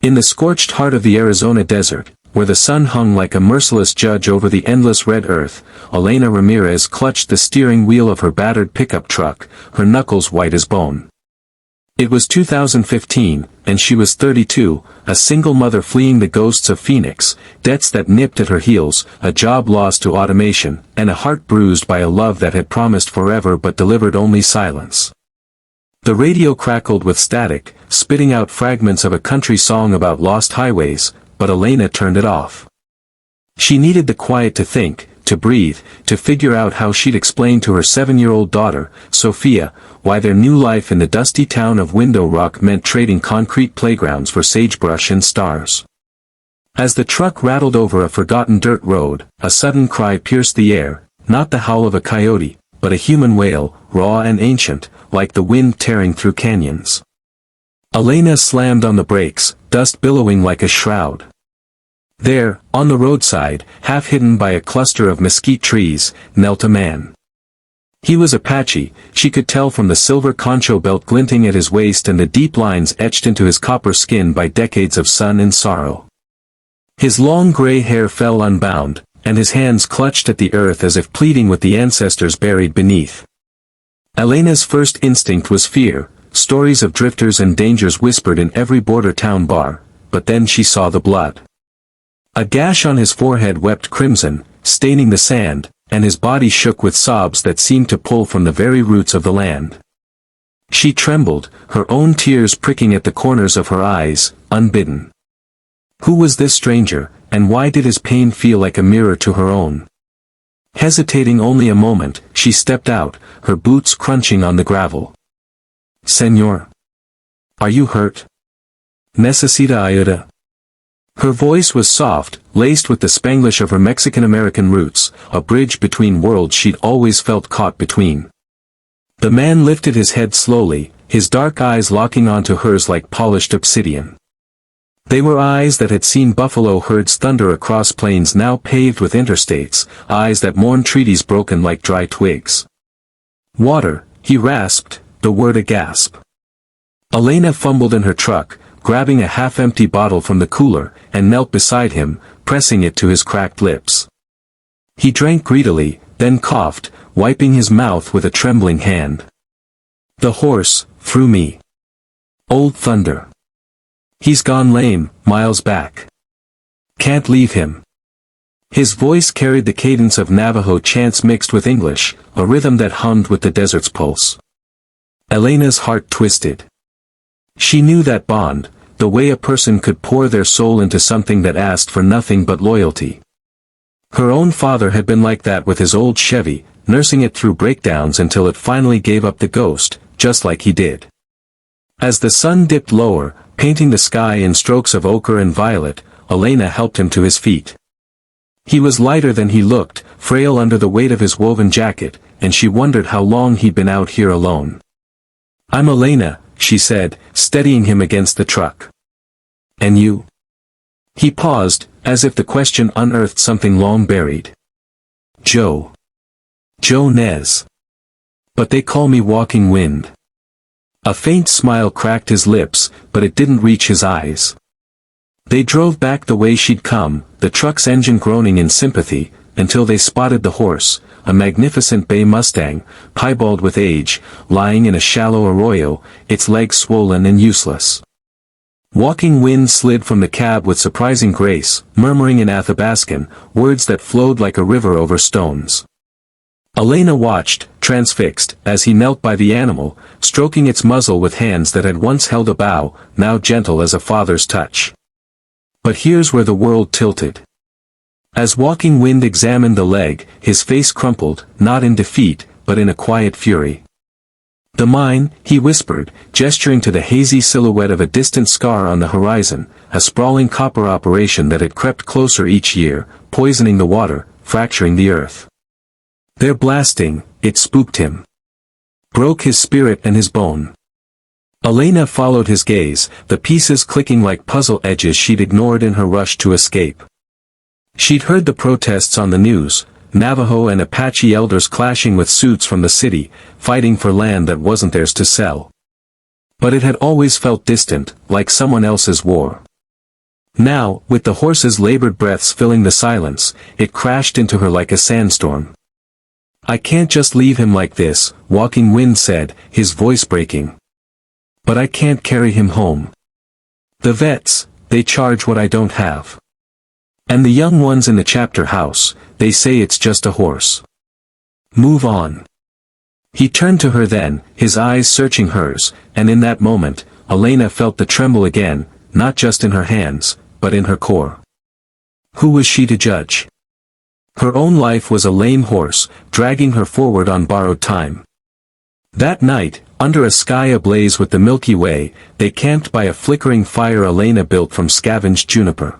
In the scorched heart of the Arizona desert, where the sun hung like a merciless judge over the endless red earth, Elena Ramirez clutched the steering wheel of her battered pickup truck, her knuckles white as bone. It was 2015, and she was 32, a single mother fleeing the ghosts of Phoenix, debts that nipped at her heels, a job lost to automation, and a heart bruised by a love that had promised forever but delivered only silence. The radio crackled with static, spitting out fragments of a country song about lost highways, but Elena turned it off. She needed the quiet to think, to breathe, to figure out how she'd explain to her 7-year-old daughter, Sophia, why their new life in the dusty town of Window Rock meant trading concrete playgrounds for sagebrush and stars. As the truck rattled over a forgotten dirt road, a sudden cry pierced the air, not the howl of a coyote, but a human wail, raw and ancient, like the wind tearing through canyons. Elena slammed on the brakes, dust billowing like a shroud. There, on the roadside, half hidden by a cluster of mesquite trees, knelt a man. He was Apache, she could tell from the silver concho belt glinting at his waist and the deep lines etched into his copper skin by decades of sun and sorrow. His long gray hair fell unbound, and his hands clutched at the earth as if pleading with the ancestors buried beneath. Elena's first instinct was fear, stories of drifters and dangers whispered in every border town bar, but then she saw the blood. A gash on his forehead wept crimson, staining the sand, and his body shook with sobs that seemed to pull from the very roots of the land. She trembled, her own tears pricking at the corners of her eyes, unbidden. Who was this stranger, and why did his pain feel like a mirror to her own? Hesitating only a moment, she stepped out, her boots crunching on the gravel. "Señor. Are you hurt? Necesita ayuda?" Her voice was soft, laced with the Spanglish of her Mexican-American roots, a bridge between worlds she'd always felt caught between. The man lifted his head slowly, his dark eyes locking onto hers like polished obsidian. They were eyes that had seen buffalo herds thunder across plains now paved with interstates, eyes that mourned treaties broken like dry twigs. "Water," he rasped, the word a gasp. Elena fumbled in her truck, grabbing a half-empty bottle from the cooler, and knelt beside him, pressing it to his cracked lips. He drank greedily, then coughed, wiping his mouth with a trembling hand. "The horse, through me. Old Thunder. He's gone lame, miles back. Can't leave him." His voice carried the cadence of Navajo chants mixed with English, a rhythm that hummed with the desert's pulse. Elena's heart twisted. She knew that bond, the way a person could pour their soul into something that asked for nothing but loyalty. Her own father had been like that with his old Chevy, nursing it through breakdowns until it finally gave up the ghost, just like he did. As the sun dipped lower, painting the sky in strokes of ochre and violet, Elena helped him to his feet. He was lighter than he looked, frail under the weight of his woven jacket, and she wondered how long he'd been out here alone. "I'm Elena," she said, steadying him against the truck. "And you?" He paused, as if the question unearthed something long buried. "Joe. Joe Nez. But they call me Walking Wind." A faint smile cracked his lips, but it didn't reach his eyes. They drove back the way she'd come, the truck's engine groaning in sympathy, until they spotted the horse, a magnificent bay Mustang, piebald with age, lying in a shallow arroyo, its legs swollen and useless. Walking Wind slid from the cab with surprising grace, murmuring in Athabascan, words that flowed like a river over stones. Elena watched, transfixed, as he knelt by the animal, stroking its muzzle with hands that had once held a bow, now gentle as a father's touch. But here's where the world tilted. As Walking Wind examined the leg, his face crumpled, not in defeat, but in a quiet fury. "The mine," he whispered, gesturing to the hazy silhouette of a distant scar on the horizon, a sprawling copper operation that had crept closer each year, poisoning the water, fracturing the earth. "They're blasting," it spooked him. Broke his spirit and his bone. Elena followed his gaze, the pieces clicking like puzzle edges she'd ignored in her rush to escape. She'd heard the protests on the news, Navajo and Apache elders clashing with suits from the city, fighting for land that wasn't theirs to sell. But it had always felt distant, like someone else's war. Now, with the horse's labored breaths filling the silence, it crashed into her like a sandstorm. "I can't just leave him like this," Walking Wind said, his voice breaking. "But I can't carry him home. The vets, they charge what I don't have. And the young ones in the chapter house, they say it's just a horse. Move on." He turned to her then, his eyes searching hers, and in that moment, Elena felt the tremble again, not just in her hands, but in her core. Who was she to judge? Her own life was a lame horse, dragging her forward on borrowed time. That night, under a sky ablaze with the Milky Way, they camped by a flickering fire Elena built from scavenged juniper.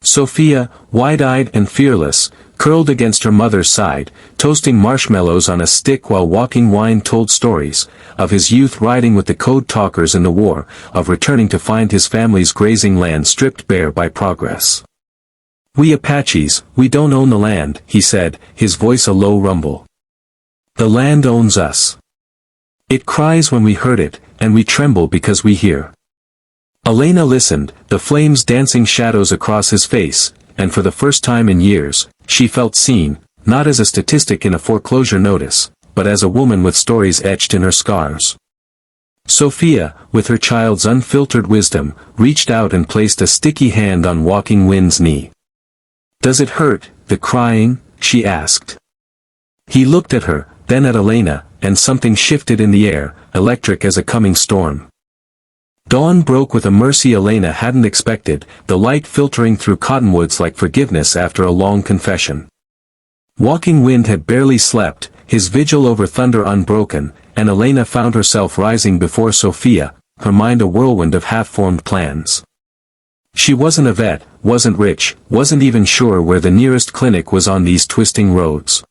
Sophia, wide-eyed and fearless, curled against her mother's side, toasting marshmallows on a stick while Walking Wind told stories, of his youth riding with the code talkers in the war, of returning to find his family's grazing land stripped bare by progress. "We Apaches, we don't own the land," he said, his voice a low rumble. "The land owns us. It cries when we hurt it, and we tremble because we hear." Elena listened, the flames dancing shadows across his face, and for the first time in years, she felt seen, not as a statistic in a foreclosure notice, but as a woman with stories etched in her scars. Sophia, with her child's unfiltered wisdom, reached out and placed a sticky hand on Walking Wind's knee. "Does it hurt, the crying?" she asked. He looked at her, then at Elena, and something shifted in the air, electric as a coming storm. Dawn broke with a mercy Elena hadn't expected, the light filtering through cottonwoods like forgiveness after a long confession. Walking Wind had barely slept, his vigil over thunder unbroken, and Elena found herself rising before Sophia, her mind a whirlwind of half-formed plans. She wasn't a vet, wasn't rich, wasn't even sure where the nearest clinic was on these twisting roads.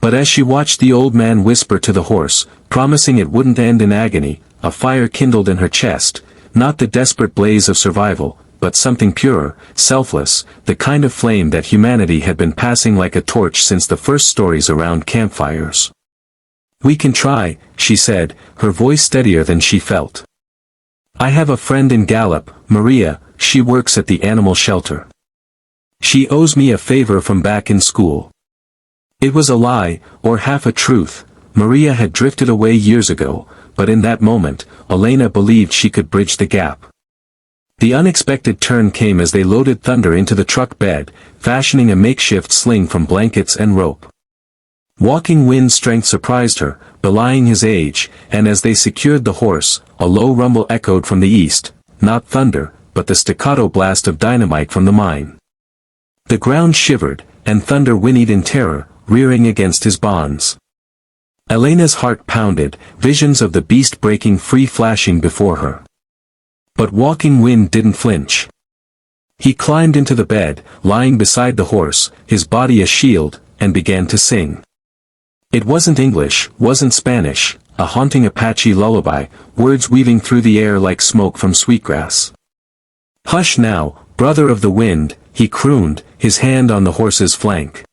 But as she watched the old man whisper to the horse, promising it wouldn't end in agony, a fire kindled in her chest, not the desperate blaze of survival, but something purer, selfless, the kind of flame that humanity had been passing like a torch since the first stories around campfires. "We can try," she said, her voice steadier than she felt. "I have a friend in Gallup, Maria, she works at the animal shelter. She owes me a favor from back in school." It was a lie, or half a truth. Maria had drifted away years ago, but in that moment, Elena believed she could bridge the gap. The unexpected turn came as they loaded Thunder into the truck bed, fashioning a makeshift sling from blankets and rope. Walking Wind's strength surprised her, belying his age, and as they secured the horse, a low rumble echoed from the east, not thunder, but the staccato blast of dynamite from the mine. The ground shivered, and Thunder whinnied in terror, rearing against his bonds. Elena's heart pounded, visions of the beast breaking free flashing before her. But Walking Wind didn't flinch. He climbed into the bed, lying beside the horse, his body a shield, and began to sing. It wasn't English, wasn't Spanish, a haunting Apache lullaby, words weaving through the air like smoke from sweetgrass. "Hush now, brother of the wind," he crooned, his hand on the horse's flank.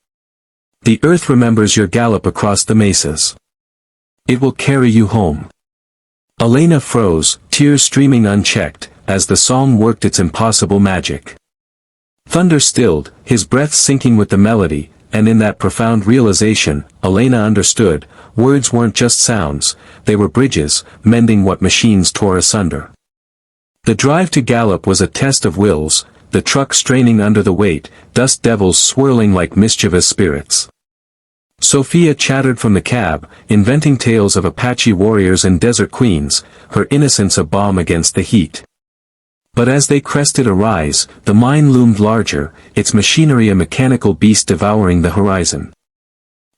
"The earth remembers your gallop across the mesas. It will carry you home." Elena froze, tears streaming unchecked, as the song worked its impossible magic. Thunder stilled, his breath sinking with the melody, and in that profound realization, Elena understood, words weren't just sounds, they were bridges, mending what machines tore asunder. The drive to Gallup was a test of wills, the truck straining under the weight, dust devils swirling like mischievous spirits. Sophia chattered from the cab, inventing tales of Apache warriors and desert queens, her innocence a balm against the heat. But as they crested a rise, the mine loomed larger, its machinery a mechanical beast devouring the horizon.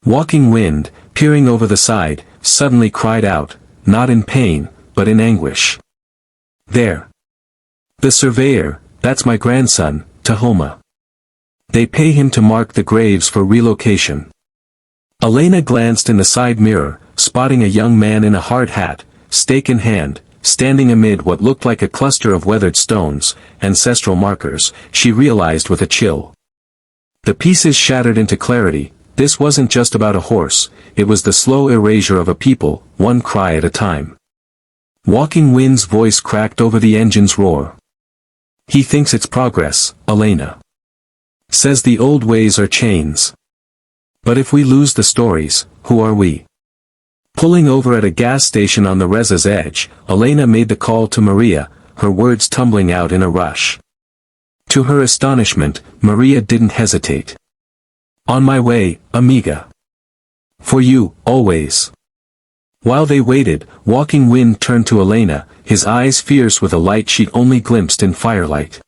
Walking Wind, peering over the side, suddenly cried out, not in pain, but in anguish. "There! The surveyor, that's my grandson, Tahoma. They pay him to mark the graves for relocation." Elena glanced in the side mirror, spotting a young man in a hard hat, stake in hand, standing amid what looked like a cluster of weathered stones, ancestral markers, she realized with a chill. The pieces shattered into clarity, this wasn't just about a horse, it was the slow erasure of a people, one cry at a time. Walking Wind's voice cracked over the engine's roar. He thinks it's progress, Elena. Says the old ways are chains. But if we lose the stories, who are we? Pulling over at a gas station on the Reza's edge, Elena made the call to Maria, her words tumbling out in a rush. To her astonishment, Maria didn't hesitate. On my way, amiga. For you, always. While they waited, Walking Wind turned to Elena, his eyes fierce with a light she'd only glimpsed in firelight.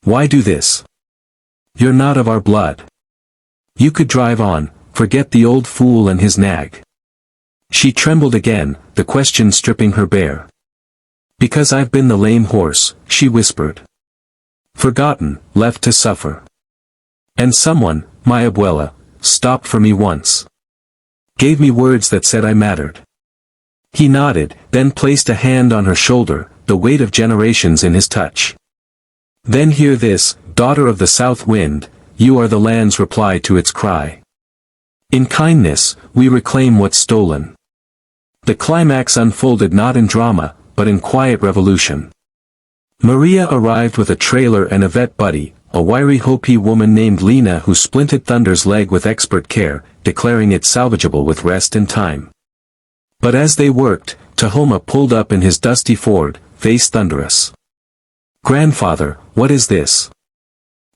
Why do this? You're not of our blood. You could drive on, forget the old fool and his nag. She trembled again, the question stripping her bare. Because I've been the lame horse, she whispered. Forgotten, left to suffer. And someone, my abuela, stopped for me once. Gave me words that said I mattered. He nodded, then placed a hand on her shoulder, the weight of generations in his touch. Then hear this, daughter of the south wind, you are the land's reply to its cry. In kindness, we reclaim what's stolen. The climax unfolded not in drama, but in quiet revolution. Maria arrived with a trailer and a vet buddy, a wiry Hopi woman named Lena who splinted Thunder's leg with expert care, declaring it salvageable with rest and time. But as they worked, Tahoma pulled up in his dusty Ford, face thunderous. Grandfather, what is this?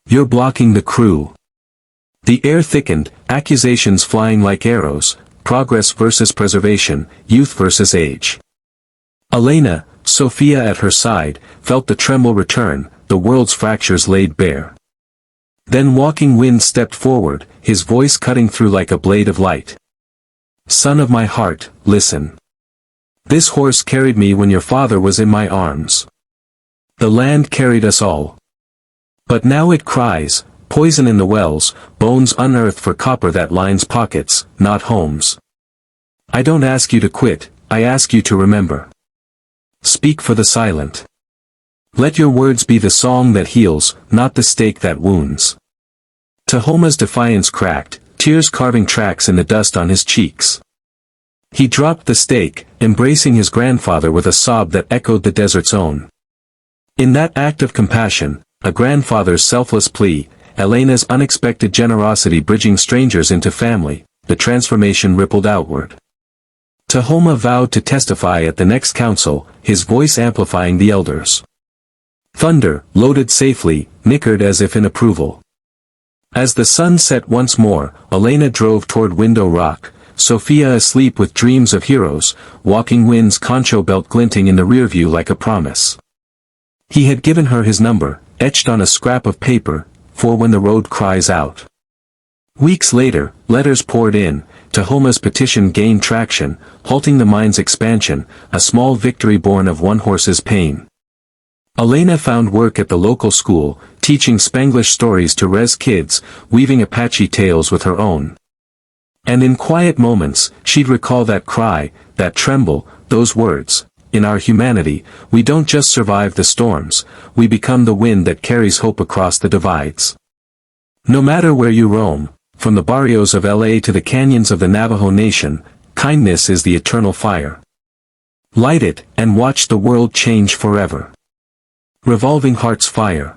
You're blocking the crew. The air thickened, accusations flying like arrows, progress versus preservation, youth versus age. Elena, Sophia at her side, felt the tremble return, the world's fractures laid bare. Then Walking Wind stepped forward, his voice cutting through like a blade of light. Son of my heart, listen. This horse carried me when your father was in my arms. The land carried us all. But now it cries, poison in the wells, bones unearthed for copper that lines pockets, not homes. I don't ask you to quit, I ask you to remember. Speak for the silent. Let your words be the song that heals, not the stake that wounds. Tahoma's defiance cracked, tears carving tracks in the dust on his cheeks. He dropped the stake, embracing his grandfather with a sob that echoed the desert's own. In that act of compassion, a grandfather's selfless plea, Elena's unexpected generosity bridging strangers into family, the transformation rippled outward. Tahoma vowed to testify at the next council, his voice amplifying the elders. Thunder, loaded safely, nickered as if in approval. As the sun set once more, Elena drove toward Window Rock, Sophia asleep with dreams of heroes, Walking Wind's concho belt glinting in the rearview like a promise. He had given her his number, etched on a scrap of paper, for when the road cries out. Weeks later, letters poured in, Tahoma's petition gained traction, halting the mine's expansion, a small victory born of one horse's pain. Elena found work at the local school, teaching Spanglish stories to res kids, weaving Apache tales with her own. And in quiet moments, she'd recall that cry, that tremble, those words. In our humanity, we don't just survive the storms, we become the wind that carries hope across the divides. No matter where you roam, from the barrios of LA to the canyons of the Navajo Nation, kindness is the eternal fire. Light it, and watch the world change forever. Revolving Hearts Fire.